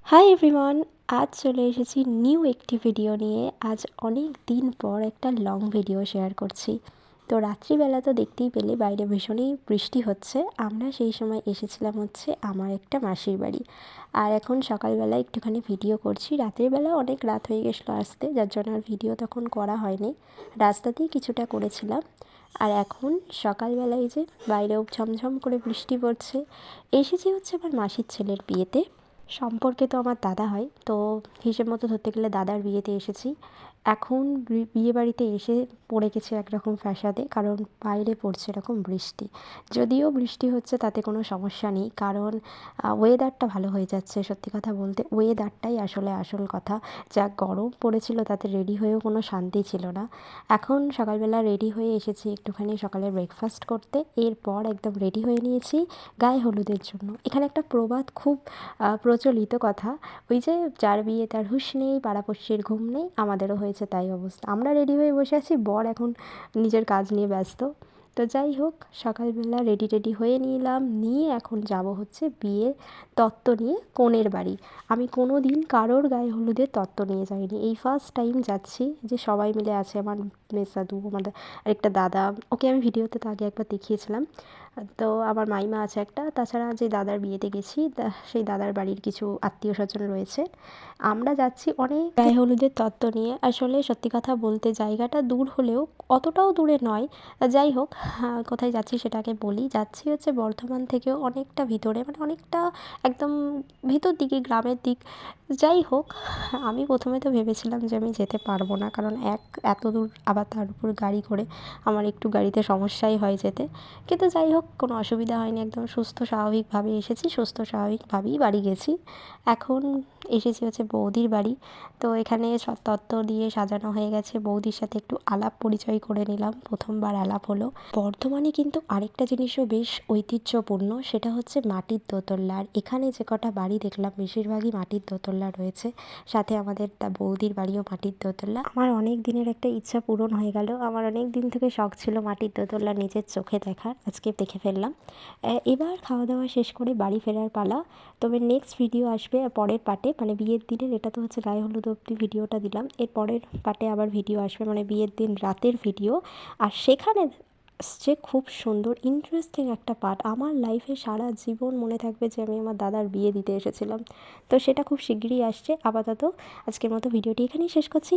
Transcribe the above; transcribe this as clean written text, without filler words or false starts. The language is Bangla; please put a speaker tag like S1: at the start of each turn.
S1: হাই এভরিওয়ান, আজ চলে এসেছি নিউ একটি ভিডিও নিয়ে। আজ অনেক দিন পর একটা লং ভিডিও শেয়ার করছি। তো রাত্রিবেলা তো দেখতেই পেলে বাইরে ভীষণই বৃষ্টি হচ্ছে। আমরা সেই সময় এসেছিলাম হচ্ছে আমার একটা মাসির বাড়ি। আর এখন সকালবেলা একটুখানি ভিডিও করছি। রাত্রিবেলা অনেক রাত হয়ে গেছিলো আসতে, যার জন্য আর ভিডিও তখন করা হয়নি। রাস্তাতেই কিছুটা করেছিলাম। আর এখন সকালবেলায় যে বাইরেও ঝমঝম করে বৃষ্টি পড়ছে। এসেছি হচ্ছে আমার মাসির ছেলের বিয়েতে। সম্পর্কে তো আমার দাদা হয়, তো হিসেব মতো ধরতে গেলে দাদার বিয়েতে এসেছি। এখন বিয়ে বাড়িতে এসে পড়ে গেছে একরকম ফ্যাসাদে, কারণ বাইরে পড়ছে এরকম বৃষ্টি। যদিও বৃষ্টি হচ্ছে তাতে কোনো সমস্যা নেই, কারণ ওয়েদারটা ভালো হয়ে যাচ্ছে। সত্যি কথা বলতে ওয়েদারটাই আসলে আসল কথা। যা গরম পড়েছিল তাতে রেডি হয়েও কোনো শান্তি ছিল না। এখন সকালবেলা রেডি হয়ে এসেছি একটুখানি সকালে ব্রেকফাস্ট করতে। এরপর একদম রেডি হয়ে নিয়েছি গায়ে হলুদের জন্য। এখানে একটা প্রবাদ খুব প্রচলিত কথা, ওই যে যার বিয়ে তার হুঁশ নেই, পাড়াপড়শির ঘুম নেই, আমাদেরও হয়েছে তাই অবস্থা। আমরা রেডি হয়ে বসে আছি, বর এখন নিজের কাজ নিয়ে ব্যস্ত। তো যাই হোক, সকালবেলা রেডি হয়ে নিয়ে এখন যাব হচ্ছে বিয়ের তত্ত্ব নিয়ে কনের বাড়ি। আমি কোনো দিন কারোর গায়ে হলুদের তত্ত্ব নিয়ে যাইনি, এই ফার্স্ট টাইম যাচ্ছি। যে সবাই মিলে আছে, আমার মেসাদু, আমাদের আরেকটা দাদা, ওকে আমি ভিডিওতে তো আগে একবার দেখিয়েছিলাম। তো আমার মাইমা আছে একটা, তাছাড়া যে দাদার বিয়েতে গেছি সেই দাদার বাড়ির কিছু আত্মীয় স্বজন রয়েছে। আমরা যাচ্ছি অনেক গায়ে হলুদের তত্ত্ব নিয়ে। আসলে সত্যি কথা বলতে জায়গাটা দূর হলেও অতটাও দূরে নয়। যাই হোক, কোথায় যাচ্ছি সেটাকে বলি। যাচ্ছি হচ্ছে বর্ধমান থেকেও অনেকটা ভিতরে, মানে অনেকটা একদম ভিতর দিকে, গ্রামের দিক। যাই হোক, আমি প্রথমে তো ভেবেছিলাম যে আমি যেতে পারবো না, কারণ এত দূর, আবার তার উপর গাড়ি করে আমার একটু গাড়িতে সমস্যাই হয় যেতে। কিন্তু যাই হোক, কোনো অসুবিধা হয়নি, একদম সুস্থ স্বাভাবিকভাবে এসেছি, সুস্থ স্বাভাবিকভাবেই বাড়ি গেছি। এখন এসেছি হচ্ছে বৌদির বাড়ি। তো এখানে সব তত্ত্ব দিয়ে সাজানো হয়ে গেছে। বৌদির সাথে একটু আলাপ পরিচয় করে নিলাম, প্রথমবার আলাপ হলো। বর্ধমানে কিন্তু আরেকটা জিনিসও বেশ ঐতিহ্যপূর্ণ, সেটা হচ্ছে মাটির দোতলা। আর এখানে যে কটা বাড়ি দেখলাম বেশিরভাগই মাটির দোতলা রয়েছে, সাথে আমাদের বৌদির বাড়িও মাটির দোতলা। আমার অনেক দিনের একটা ইচ্ছা পূরণ হয়ে গেল। আমার অনেক দিন থেকে শখ ছিল মাটির দোতলা নিজের চোখে দেখার, আজকে দেখে ফেললাম। এবার খাওয়া দাওয়া শেষ করে বাড়ি ফেরার পালা। তবে নেক্সট ভিডিও আসবে পরের পার্টে, মানে বিয়ের দিনের। এটা তো হচ্ছে গায়ে হলুদ অবধি ভিডিওটা দিলাম, এর পরের পার্টে আবার ভিডিও আসবে, মানে বিয়ের দিন রাতের ভিডিও। আর সেখানে আসছে খুব সুন্দর ইন্টারেস্টিং একটা পার্ট, আমার লাইফে সারা জীবন মনে থাকবে যে আমি আমার দাদার বিয়ে দিতে এসেছিলাম। তো সেটা খুব শিগগিরই আসছে। আপাতত আজকের মতো ভিডিওটি এখানেই শেষ করছি।